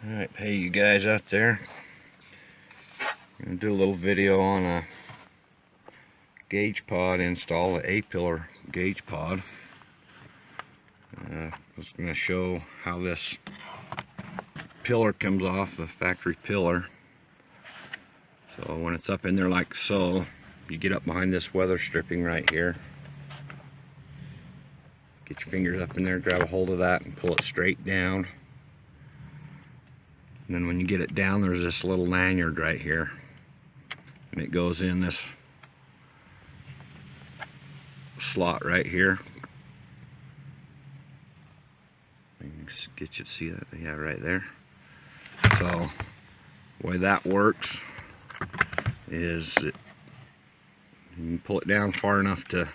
Alright, hey you guys out there. I'm going to do a little video on a gauge pod install, an A-pillar gauge pod. I was going to show how this pillar comes off, the factory pillar. So when it's up in there like so, you get up behind this weather stripping right here. Get your fingers up in there, grab a hold of that and pull it straight down. And then when you get it down, there's this little lanyard right here. And it goes in this slot right here. Get you to see that? Yeah, right there. So the way that works is you can pull it down far enough to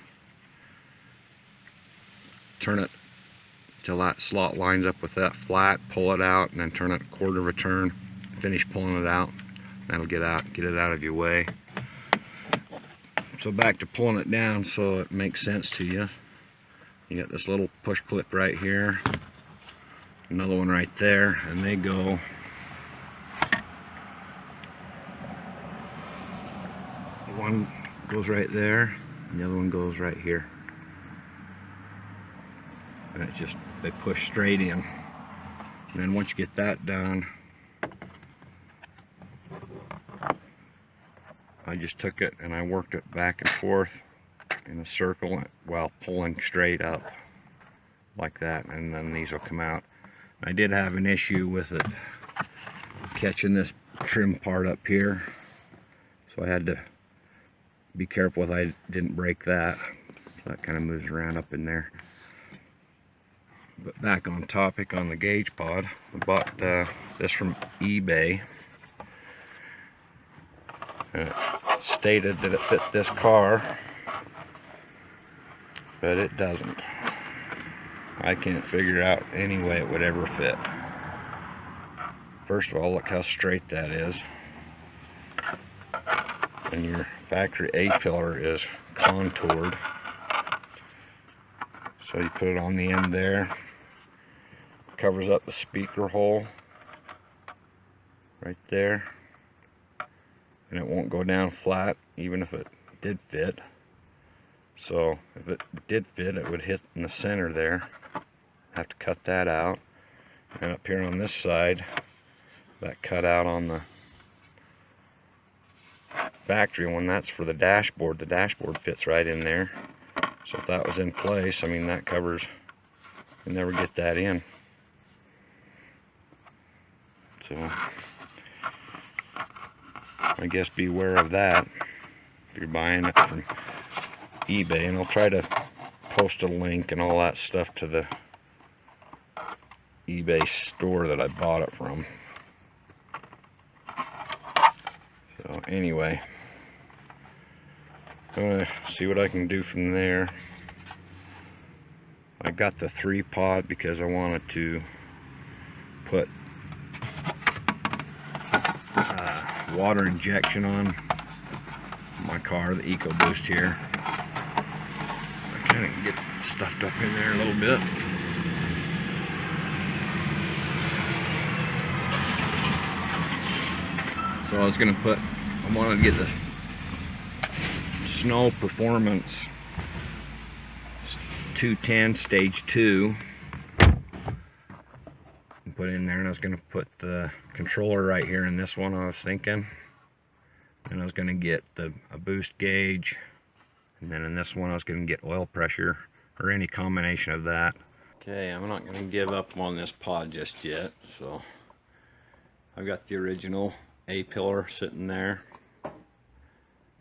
turn it till that slot lines up with that flat, pull it out, and then turn it a quarter of a turn, finish pulling it out. That'll get it out of your way. So back to pulling it down so it makes sense to you. You got this little push clip right here, another one right there, and they go one goes right there and the other one goes right here. And it just, they push straight in. And then once you get that done, I just took it and I worked it back and forth in a circle while pulling straight up like that, and then these will come out. I did have an issue with it catching this trim part up here, so I had to be careful if I didn't break that. So that kind of moves around up in there. But back on topic on the gauge pod, I bought this from eBay. It stated that it fit this car, but it doesn't. I can't figure out any way it would ever fit. First of all, look how straight that is. And your factory A-pillar is contoured. So you put it on the end there, covers up the speaker hole right there, and it won't go down flat even if it did fit. So if it did fit, it would hit in the center there. Have to cut that out. And up here on this side, that cut out on the factory one, that's for the dashboard. The dashboard fits right in there. So if that was in place, I mean, that covers, you'll never get that in. So I guess beware of that if you're buying it from eBay. And I'll try to post a link and all that stuff to the eBay store that I bought it from. So anyway, I'm gonna see what I can do from there. I got the 3-pod because I wanted to put water injection on my car, the EcoBoost here. I kind of get stuffed up in there a little bit. So I was going to put, I wanted to get the Snow Performance 210 stage 2 and put in there, and I was going to put the controller right here in this one, I was thinking. And I was going to get a boost gauge, and then in this one I was going to get oil pressure or any combination of that. Okay, I'm not going to give up on this pod just yet. So I've got the original A-pillar sitting there.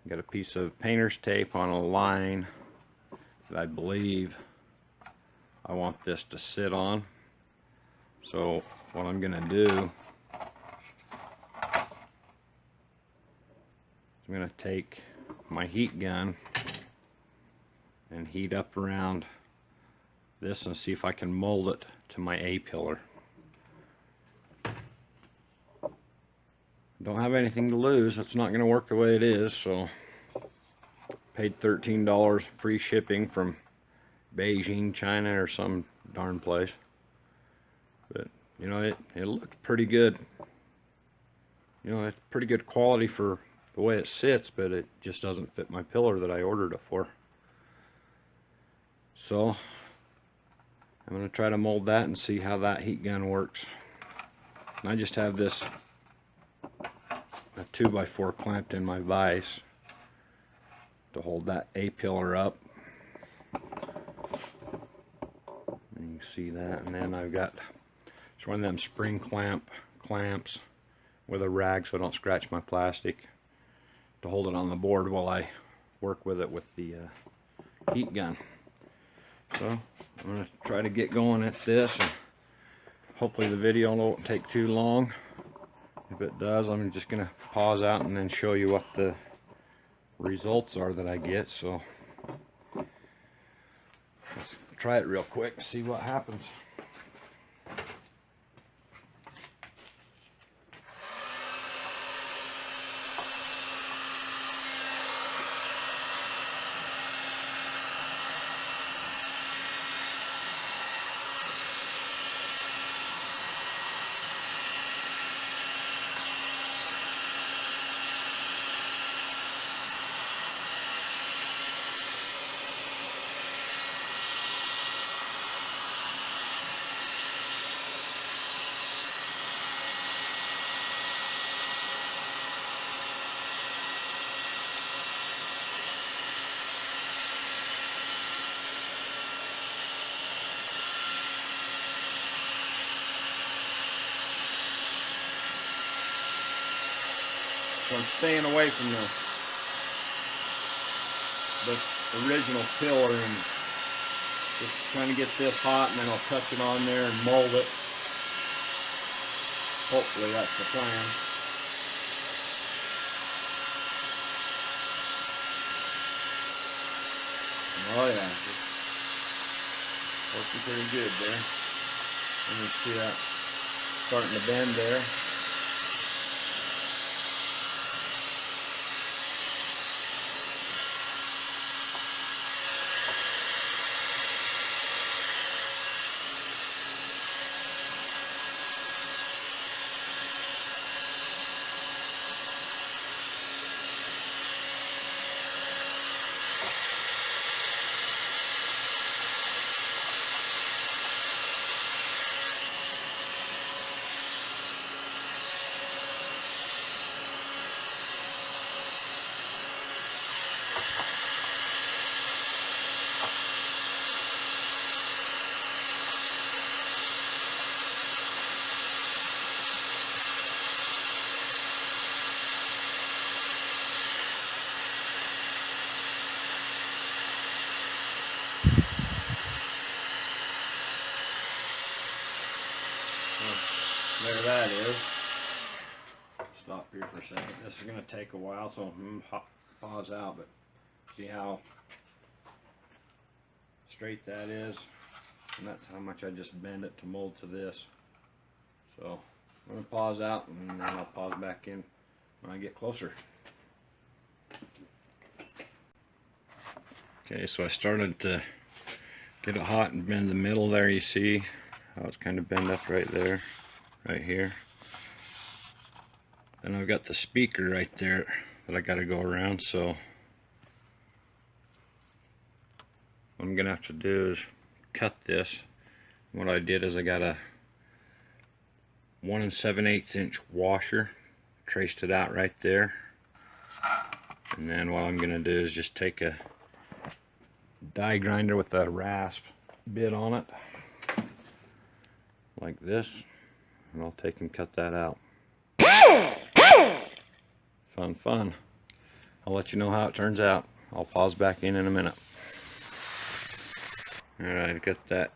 Got a piece of painter's tape on a line that I believe I want this to sit on. So what I'm going to do, I'm going to take my heat gun and heat up around this and see if I can mold it to my A-pillar. Don't have anything to lose. It's not going to work the way it is, so paid $13 free shipping from Beijing, China, or some darn place. But you know, it looks pretty good. You know, it's pretty good quality for the way it sits, but it just doesn't fit my pillar that I ordered it for. So I'm going to try to mold that and see how that heat gun works. And I just have this a 2x4 clamped in my vise to hold that A pillar up. And you can see that. And then I've got just one of them spring clamps with a rag so I don't scratch my plastic to hold it on the board while I work with it with the heat gun. So I'm going to try to get going at this, and hopefully the video won't take too long. If it does, I'm just going to pause out and then show you what the results are that I get. So let's try it real quick and see what happens. So I'm staying away from the original pillar and just trying to get this hot, and then I'll touch it on there and mold it. Hopefully that's the plan. Oh yeah, it's working pretty good there. And you see that's starting to bend there. There that is. Stop here for a second. This is going to take a while, so I'm going to pause out, but see how straight that is. And that's how much I just bend it to mold to this. So I'm going to pause out, and then I'll pause back in when I get closer. Okay, so I started to get it hot and bend the middle there. You see how it's kind of bent up right there, right here. Then I've got the speaker right there that I got to go around, so what I'm gonna have to do is cut this. What I did is I got a 1 7/8 inch washer, traced it out right there, and then what I'm gonna do is just take a die grinder with a rasp bit on it like this, and I'll take and cut that out. Fun. I'll let you know how it turns out. I'll pause back in a minute. Alright, got that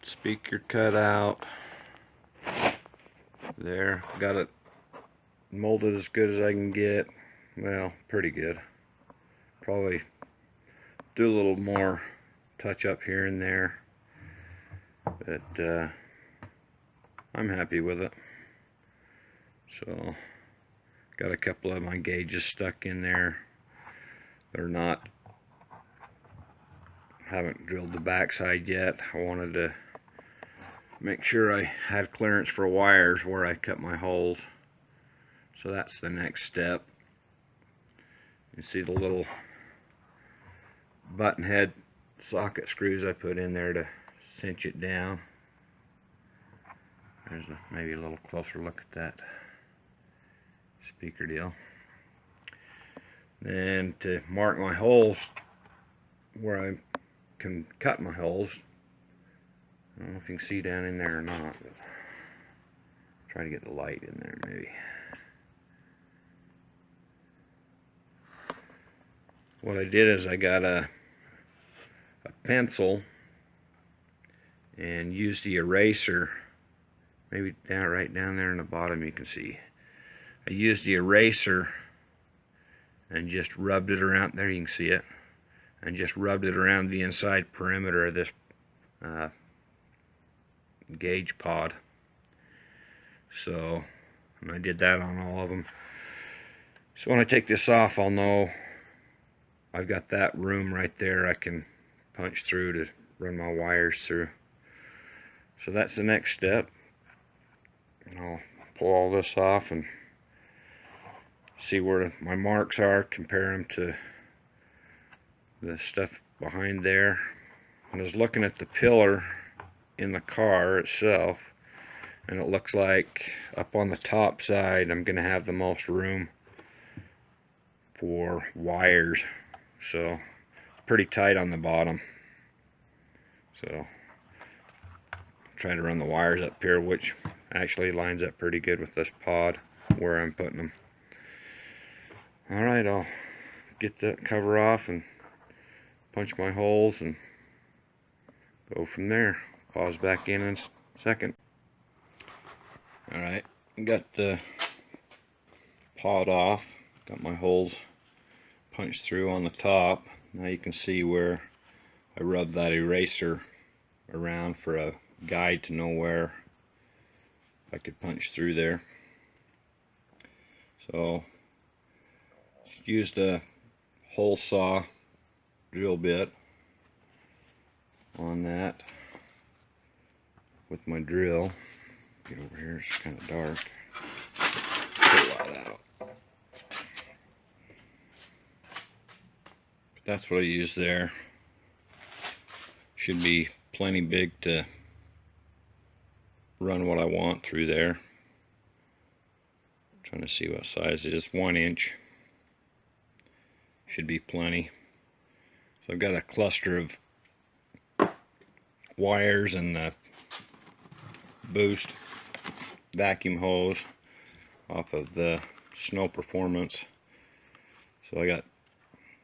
speaker cut out there. Got it molded as good as I can get. Well, pretty good. Probably do a little more touch up here and there, but I'm happy with it. So got a couple of my gauges stuck in there. They're not, haven't drilled the backside yet. I wanted to make sure I had clearance for wires where I cut my holes. So that's the next step. You see the little button head socket screws I put in there to cinch it down. There's maybe a little closer look at that speaker deal. Then to mark my holes where I can cut my holes, I don't know if you can see down in there or not, but try to get the light in there maybe. What I did is I got a pencil and used the eraser, maybe right down there in the bottom you can see. I used the eraser and just rubbed it around, there you can see it, and just rubbed it around the inside perimeter of this gauge pod. So, and I did that on all of them. So when I take this off, I'll know I've got that room right there I can punch through to run my wires through. So that's the next step. And I'll pull all this off and see where my marks are, compare them to the stuff behind there. And I was looking at the pillar in the car itself, and it looks like up on the top side I'm going to have the most room for wires. So pretty tight on the bottom. So try to run the wires up here, which actually lines up pretty good with this pod where I'm putting them. Alright, I'll get that cover off and punch my holes and go from there. Pause back in a second. Alright, got the pod off, got my holes punched through on the top. Now you can see where I rubbed that eraser around for a guide to know where I could punch through there. So just used a hole saw drill bit on that with my drill. Get over here, it's kind of dark. Pull that out. But that's what I use there. Should be plenty big to run what I want through there. I'm trying to see what size it is. 1 inch should be plenty. So I've got a cluster of wires and the boost vacuum hose off of the Snow Performance. So I got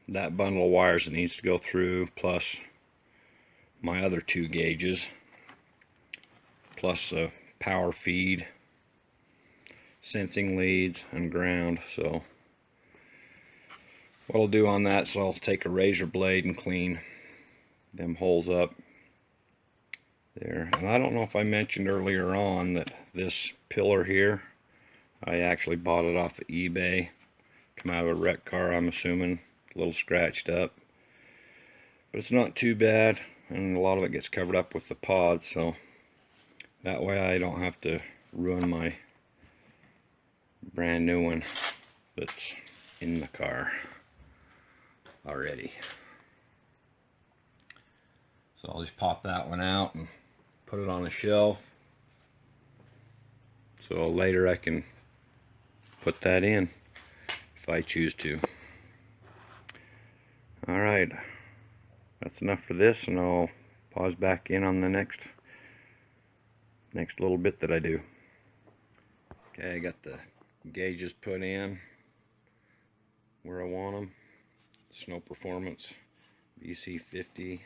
that bundle of wires that needs to go through, plus my other 2 gauges, plus a power feed, sensing leads, and ground. So what I'll do on that is I'll take a razor blade and clean them holes up there. And I don't know if I mentioned earlier on that this pillar here, I actually bought it off of eBay. Come out of a wrecked car, I'm assuming, a little scratched up, but it's not too bad, and a lot of it gets covered up with the pod, so that way I don't have to ruin my brand new one that's in the car already. So I'll just pop that one out and put it on a shelf, so later I can put that in if I choose to. Alright, that's enough for this, and I'll pause back in on the next little bit that I do. Okay, I got the gauges put in where I want them. Snow Performance VC50.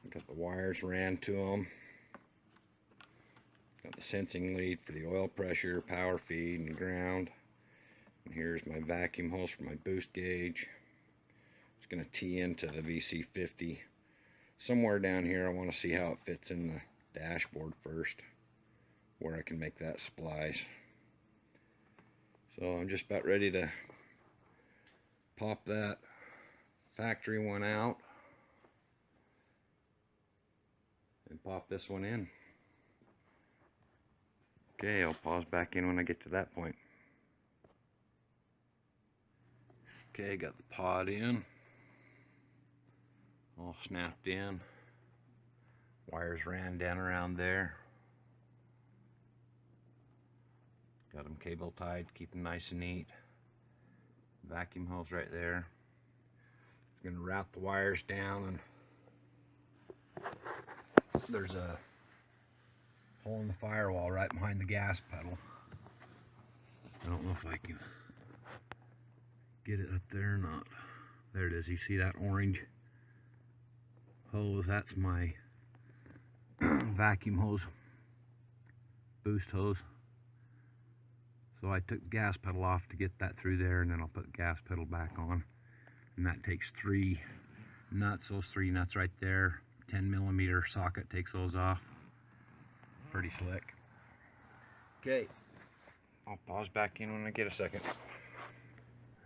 Got the wires ran to them. Got the sensing lead for the oil pressure, power feed, and ground. And here's my vacuum hose for my boost gauge. It's going to tee into the VC50. Somewhere down here I want to see how it fits in the dashboard first, where I can make that splice. So I'm just about ready to pop that factory one out and pop this one in. Okay, I'll pause back in when I get to that point. Okay, got the pod in, all snapped in. Wires ran down around there. Got them cable tied, keep them nice and neat. Vacuum hose right there. I'm gonna route the wires down, and there's a hole in the firewall right behind the gas pedal. I don't know if I can get it up there or not. There it is. You see that orange hose? That's my vacuum hose, boost hose. So I took the gas pedal off to get that through there, and then I'll put the gas pedal back on. And that takes 3 nuts, those 3 nuts right there. 10mm socket takes those off. Pretty slick. Okay, I'll pause back in when I get a second.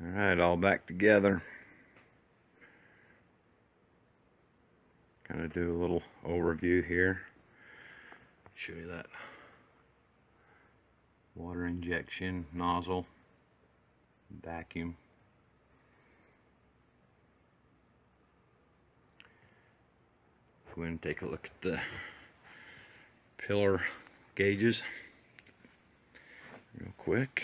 Alright, all back together. Kind of do a little overview here. Show you that water injection nozzle, vacuum. Go in and take a look at the pillar gauges real quick.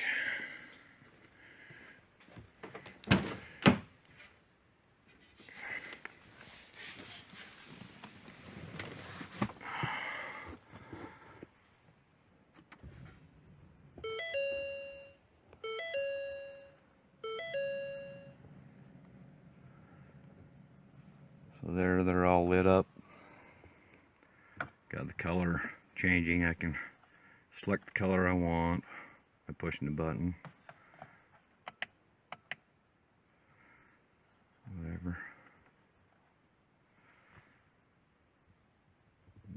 So there, they're all lit up. Got the color changing. I can select the color I want by pushing the button. Whatever.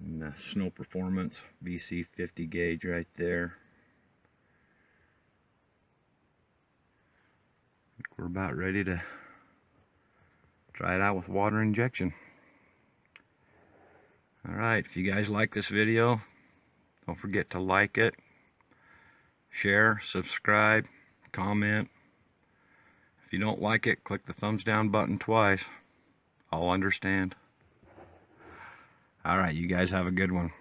And the snow performance VC 50 gauge right there. I think we're about ready to try it out with water injection. Alright, if you guys like this video, don't forget to like it, share, subscribe, comment. If you don't like it, click the thumbs down button twice. I'll understand. Alright, you guys have a good one.